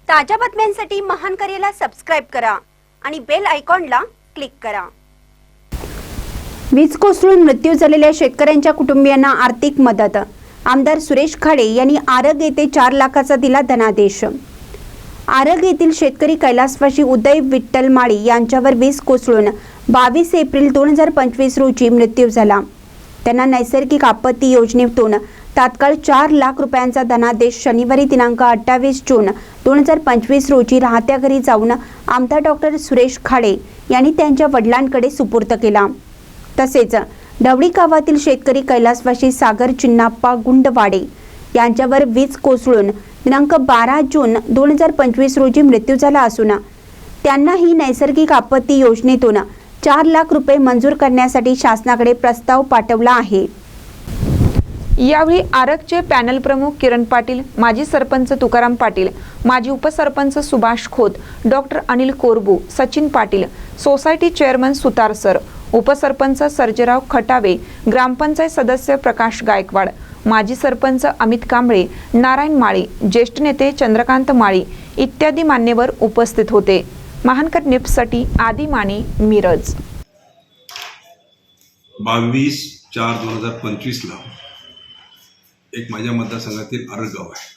ताज्या बातम्यांसाठी महान करेला सबस्क्राइब करा आणि बेल आयकॉनला क्लिक करा। वीज कोसळून मृत्यू झालेल्या शेतकऱ्यांच्या कुटुंबियांना आर्थिक मदत। आमदार सुरेश खाडे यांनी आरग येथे 4 लाखाचा दिला धनादेश। आरग येथील शेतकरी कैलासवासी उदय विठ्ठल माळी यांच्यावर वीज कोसळून 22 एप्रिल 2025 रोजी मृत्यू झाला। त्यांना नैसर्गिक आपत्ती योजनेतून तात्काळ 4 लाख रुपयांचा धनादेश शनिवारी दिनांक 28 जून 2025 रोजी राहत्या घरी जाऊन आमदार डॉक्टर सुरेश खाडे यांनी त्यांच्या वडिलांकडे सुपूर्द केला। तसेच ढवळी गावातील शेतकरी कैलासवासी सागर चिन्नाप्पा गुंडवाडे यांच्यावर वीज कोसळून दिनांक 12 जून 2025 रोजी मृत्यू झाला असून त्यांनाही नैसर्गिक आपत्ती योजनेतून 4 लाख रुपये मंजूर करण्यासाठी शासनाकडे प्रस्ताव पाठवला आहे। यावेळी आरगचे पॅनल प्रमुख किरण पाटील, माजी सरपंच तुकाराम पाटील, माजी उपसरपंच Subhash Khot, doctor Anil Korbu, Sachin Patil, society chairman Sutar sir, उपसरपंच सर्जेराव खटावे, ग्रामपंचायत सदस्य प्रकाश गायकवाड, माजी सरपंच अमित कांबळे, नारायण माळी, ज्येष्ठ नेते चंद्रकांत माळी इत्यादी मान्यवर उपस्थित होते। महानकर न्यूजसाठी आदी माने, मिरज। 22/4/2025 ला एक माझ्या मतदारसंघातील आरग गाव आहे।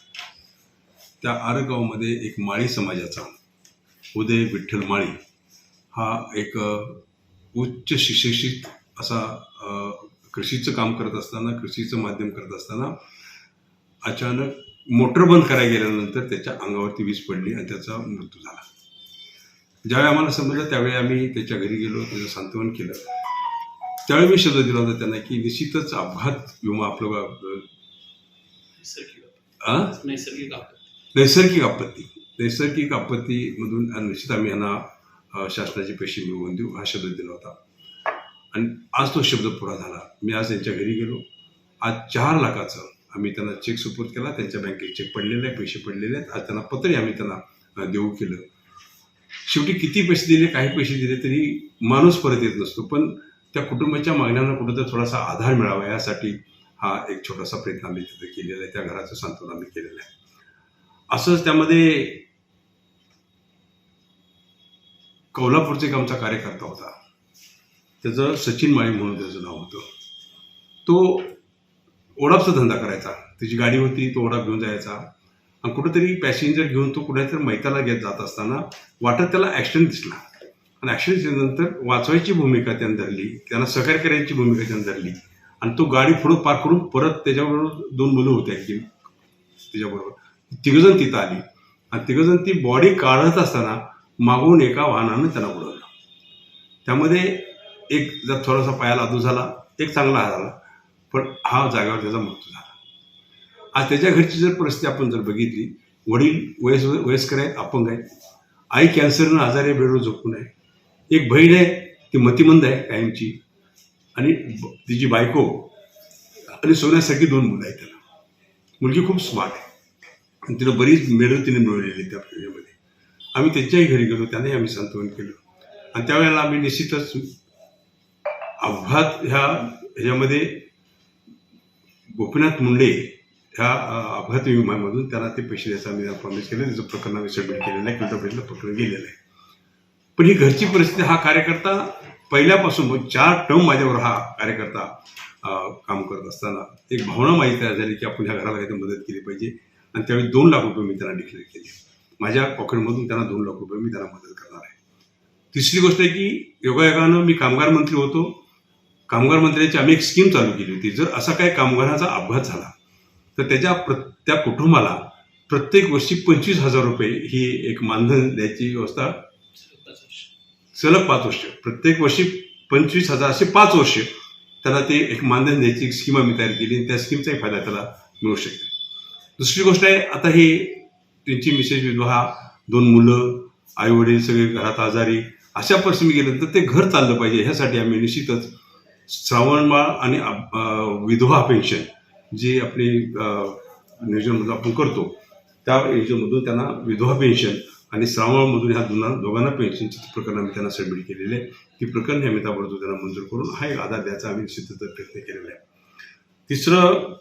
त्या आरग गावामध्ये एक माळी समाजाचा उदय विठ्ठल माळी हा एक उच्च शिक्षित असा कृषीचं काम करत असताना, कृषीचं माध्यम करत असताना अचानक मोटर बंद करायला गेल्यानंतर त्याच्या अंगावरती वीज पडली आणि त्याचा मृत्यू झाला। ज्यावेळी आम्हाला समजलं त्यावेळी आम्ही त्याच्या घरी गेलो, त्याचं सांत्वन केलं। त्यावेळी मी शब्द दिला होता त्यांना की निश्चितच अपघात विमा आपलं नैसर्गिक आपत्तीमधून निश्चित आम्ही यांना शासनाचे पैसे मिळवून देऊ हा शब्द दिला होता आणि आज तो शब्द पुरा झाला। मी आज त्यांच्या घरी गेलो। आज 4 लाखाचं आम्ही त्यांना चेक सुपूर्द केला। त्यांच्या बँकेत चेक पडलेले आहे, पैसे पडलेले आहेत। आज त्यांना पत्रही आम्ही त्यांना देऊ केलं। शेवटी किती पैसे दिले, काही पैसे दिले तरी माणूस परत येत नसतो, पण त्या कुटुंबाच्या मागण्यांना कुठंतरी थोडासा आधार मिळावा यासाठी हा एक छोटासा प्रयत्न आम्ही तिथे केलेला आहे। त्या घराचं सांत्वन आम्ही केलेलं आहे। असंच त्यामध्ये कोल्हापूरचा एक आमचा कार्यकर्ता होता, त्याचं सचिन माळी म्हणून त्याचं नाव होतं। तो ओढापचा धंदा करायचा, त्याची गाडी होती, तो ओढाप घेऊन जायचा आणि कुठेतरी पॅसेंजर घेऊन तो कुठेतरी मैताला घेत जात असताना वाटत त्याला ॲक्सिडेंट दिसला आणि ॲक्सिडेंट दिल्यानंतर वाचवायची भूमिका त्यानं धरली, त्यांना सहकार्य करायची भूमिका त्यानं धरली आणि तो गाडी पुढं पार्क करून परत त्याच्याबरोबर 2 मुलं होते आणखी त्याच्याबरोबर 3 जण तिथं आली आणि 3 जण ती बॉडी काढत असताना मागून एका वाहनानं त्यांना उडवलं। त्यामध्ये एक जर थोडासा पायाला आदू झाला, एक चांगला झाला, पण हा जागेवर त्याचा मृत्यू झाला। आज त्याच्या घरची जर परिस्थिती आपण जर बघितली, वडील वयस्कर आहेत, अपंग आहेत, आई कॅन्सरनं आजारी बेडवर झोपून आहे, एक बहीण आहे ती मतिमंद आहे कायमची आणि तिची बायको आणि सोन्यासाठी 2 मुलं आहेत त्याला। मुलगी खूप स्मार्ट आहे आणि तिला बरीच मेडल तिने मिळवलेली त्या पिरियडमध्ये। आम्ही त्यांच्याही घरी गेलो, त्यांनाही आम्ही सांत्वन केलं आणि त्यावेळेला आम्ही निश्चितच अपघात ह्याच्यामध्ये गोपीनाथ मुंडे ह्या अपघात विम्यामधून त्यांना ते पैसे द्यायचं आम्ही प्रॉमिस केलं। त्याचं प्रकरण आम्ही सबमिट केलेलं आहे, कोर्टापर्यंत प्रकरण गेलेलं आहे। पण ही घरची परिस्थिती, हा कार्यकर्ता पहिल्यापासून 4 टर्म माझ्यावर हा कार्यकर्ता काम करत असताना एक भावना माझी तयार झाली की आपण ह्या घराला काहीतरी मदत केली पाहिजे आणि त्यावेळी 2 लाख रुपये मी त्यांना डिक्लेअर केले। माझ्या पॉकेटमधून त्यांना 2 लाख रुपये मी त्यांना मदत करणार आहे। तिसरी गोष्ट आहे की योगायोगानं मी कामगार मंत्री होतो। कामगार मंत्र्याची आम्ही एक स्कीम चालू केली होती, जर असा काही कामगारांचा अपघात झाला तर त्या कुटुंबाला प्रत्येक वर्षी 25,000 रुपये ही एक मानधन द्यायची व्यवस्था सलग 5 वर्ष, प्रत्येक वर्षी 25,000 असे 5 वर्ष त्याला ते एक मानधन द्यायची एक स्कीम आम्ही तयार केली आणि त्या स्कीमचाही फायदा त्याला मिळू शकेल। दुसरी गोष्ट आहे, आता हे त्यांची मिसेस विधवा, 2 मुलं, आई वडील सगळे घरात आजारी, अशा परिस्थिती गेल्यानंतर ते घर चाललं पाहिजे ह्यासाठी आम्ही निश्चितच श्रावणबाळ आणि विधवा पेन्शन जी आपली नियोजनमधून आपण करतो त्या योजनेमधून त्यांना विधवा पेन्शन आणि श्रावणमधून ह्या दोघांना पेन्शनची प्रकरण आम्ही त्यांना सबमिट केलेले आहे। ती प्रकरण आम्ही ताबडतोब त्यांना मंजूर करून हा एक आधार द्यायचा आम्ही निश्चितच प्रयत्न केलेला आहे। तिसरं